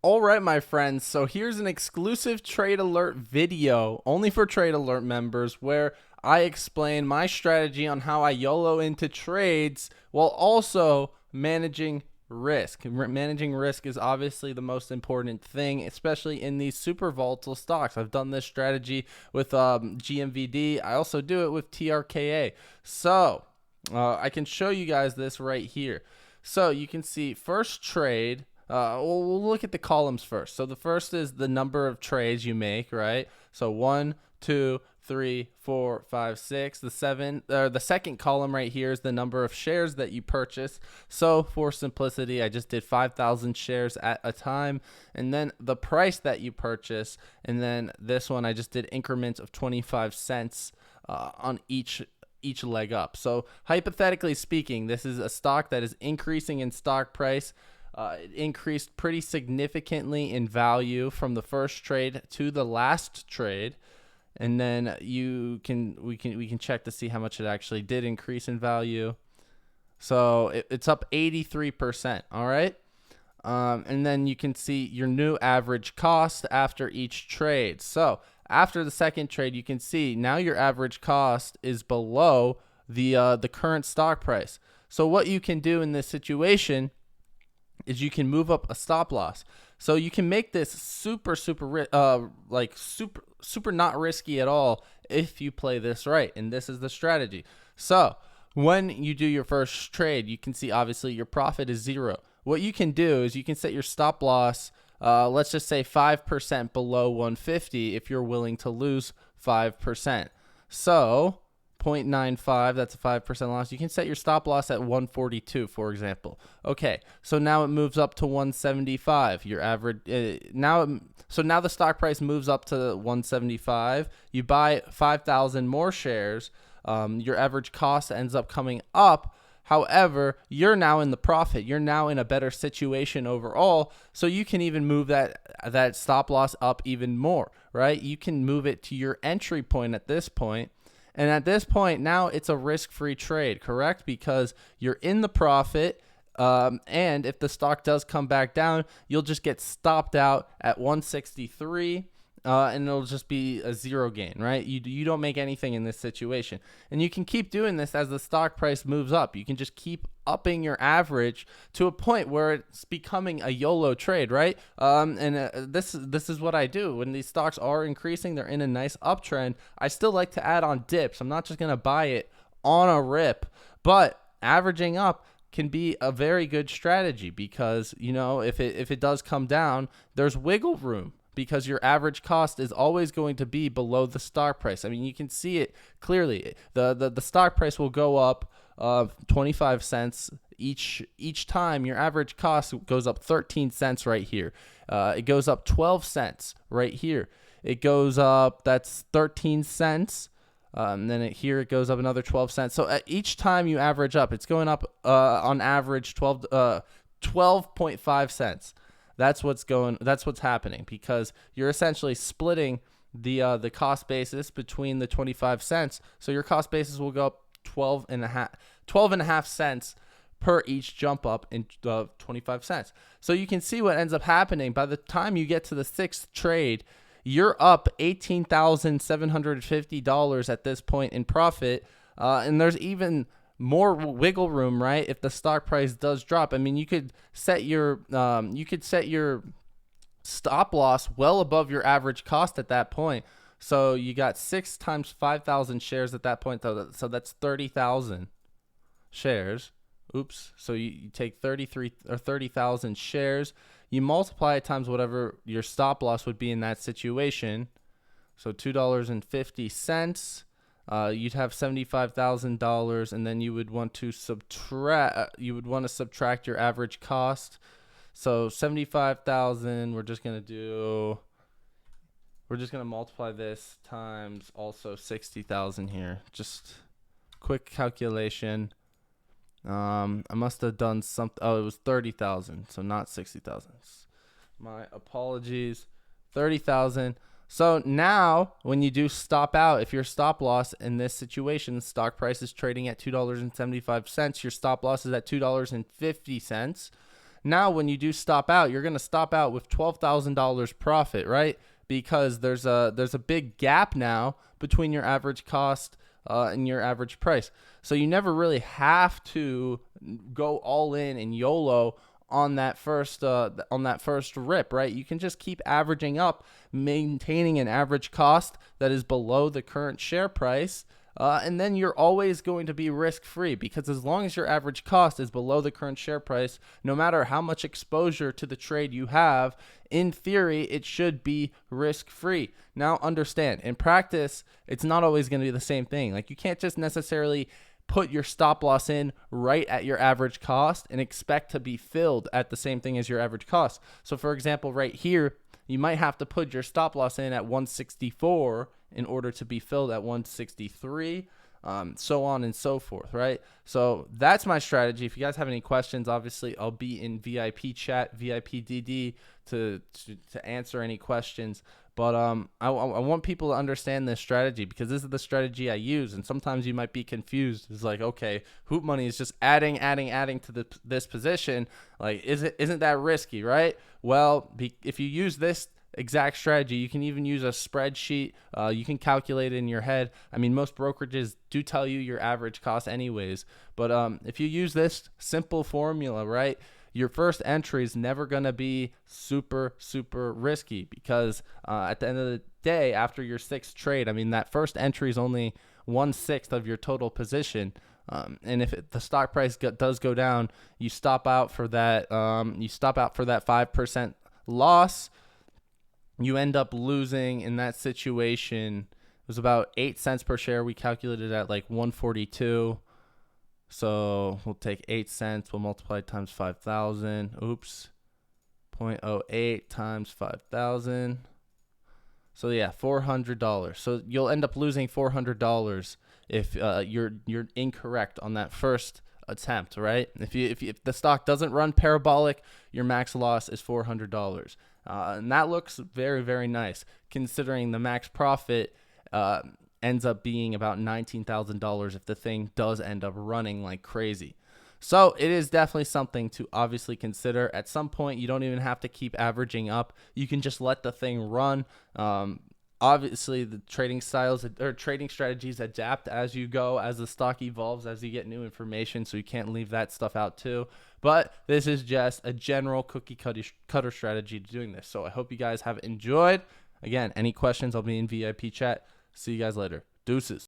All right, my friends. So here's an exclusive Trade Alert video only for Trade Alert members where I explain my strategy on how I YOLO into trades while also managing risk. Managing risk is obviously the most important thing, especially in these super volatile stocks. I've done this strategy with GMVD. I also do it with TRKA. So I can show you guys this right here. So you can see first trade. We'll look at the columns first. So the first is the number of trades you make, right? So 1, 2, 3, 4, 5, 6. The second column right here is the number of shares that you purchase. So for simplicity, I just did 5,000 shares at a time, and then the price that you purchase, and then this one I just did increments of 25 cents on each leg up. So hypothetically speaking, this is a stock that is increasing in stock price. It increased pretty significantly in value from the first trade to the last trade, and then we can check to see how much it actually did increase in value. So it's up 83%. All right, and then you can see your new average cost after each trade. So after the second trade, you can see now your average cost is below the current stock price. So what you can do in this situation is you can move up a stop loss. So you can make this super not risky at all if you play this right. And this is the strategy. So when you do your first trade, you can see obviously your profit is 0. What you can do is you can set your stop loss, let's just say 5% below 150 if you're willing to lose 5%. So 0.95, that's a 5% loss. You can set your stop loss at 142, for example. Okay, so now it moves up to 175. Your average so now the stock price moves up to 175. You buy 5,000 more shares. Your average cost ends up coming up. However, you're now in the profit. You're now in a better situation overall, so you can even move that stop loss up even more, right? You can move it to your entry point at this point. And at this point, now it's a risk-free trade, correct? Because you're in the profit, and if the stock does come back down, you'll just get stopped out at 163, and it'll just be a 0 gain, right? You don't make anything in this situation. And you can keep doing this as the stock price moves up. You can just keep upping your average to a point where it's becoming a YOLO trade, right? This is what I do. When these stocks are increasing, they're in a nice uptrend, I still like to add on dips. I'm not just going to buy it on a rip, but averaging up can be a very good strategy because, you know, if it does come down, there's wiggle room, because your average cost is always going to be below the stock price. I mean, you can see it clearly. The stock price will go up 25 cents each time. Your average cost goes up 13 cents right here. It goes up 12 cents right here. It goes up, that's 13 cents. And then here it goes up another 12 cents. So each time you average up, it's going up on average 12.5 cents. That's what's happening, because you're essentially splitting the cost basis between the 25 cents. So your cost basis will go up 12 and a half cents per each jump up in 25 cents. So you can see what ends up happening. By the time you get to the 6th trade, you're up $18,750 at this point in profit. And there's even more wiggle room, right? If the stock price does drop, I mean, you could set your stop loss well above your average cost at that point. So you got 6 times 5,000 shares at that point, so that's 30,000 shares. Oops. So you take 30,000 shares, you multiply it times whatever your stop loss would be in that situation. So $2.50. You'd have $75,000, and then you would want to subtract your average cost. So 75,000, we're just gonna multiply this times also 60,000 here. Just quick calculation. I must have done something. Oh, it was 30,000, so not 60,000. My apologies. 30,000. So now when you do stop out, if your stop loss in this situation, the stock price is trading at $2.75, your stop loss is at $2.50. Now, when you do stop out, you're going to stop out with $12,000 profit, right? Because there's a big gap now between your average cost and your average price. So you never really have to go all in YOLO on that first rip, right? You can just keep averaging up, maintaining an average cost that is below the current share price. And then you're always going to be risk free, because as long as your average cost is below the current share price, no matter how much exposure to the trade you have, in theory, it should be risk free. Now, understand, in practice, it's not always going to be the same thing. Like, you can't just necessarily put your stop loss in right at your average cost and expect to be filled at the same thing as your average cost. So, for example, right here, you might have to put your stop loss in at 164 in order to be filled at 163, so on and so forth, right? So that's my strategy. If you guys have any questions, obviously I'll be in VIP chat, VIP DD to answer any questions. But I want people to understand this strategy, because this is the strategy I use, and sometimes you might be confused. It's like, okay, Hoop Money is just adding to this position. Like, isn't that risky, right? Well, if you use this exact strategy, you can even use a spreadsheet. You can calculate it in your head. I mean, most brokerages do tell you your average cost anyways. But if you use this simple formula, right, your first entry is never going to be super risky, because at the end of the day, after your sixth trade, I mean, that first entry is only 1/6 of your total position. And if the stock price does go down, you stop out for that 5% loss. You end up losing in that situation. It was about 8 cents per share. We calculated at like 142. So we'll take 8 cents. We'll multiply times 5,000. Oops. 0.08 times 5,000. So yeah, $400. So you'll end up losing $400 if you're incorrect on that first attempt, right? If the stock doesn't run parabolic, your max loss is $400. And that looks very nice, considering the max profit ends up being about $19,000 if the thing does end up running like crazy. So it is definitely something to obviously consider. At some point, you don't even have to keep averaging up. You can just let the thing run. Obviously, the trading styles or trading strategies adapt as you go, as the stock evolves, as you get new information. So you can't leave that stuff out too. But this is just a general cookie cutter strategy to doing this. So I hope you guys have enjoyed. Again, any questions, I'll be in VIP chat. See you guys later. Deuces.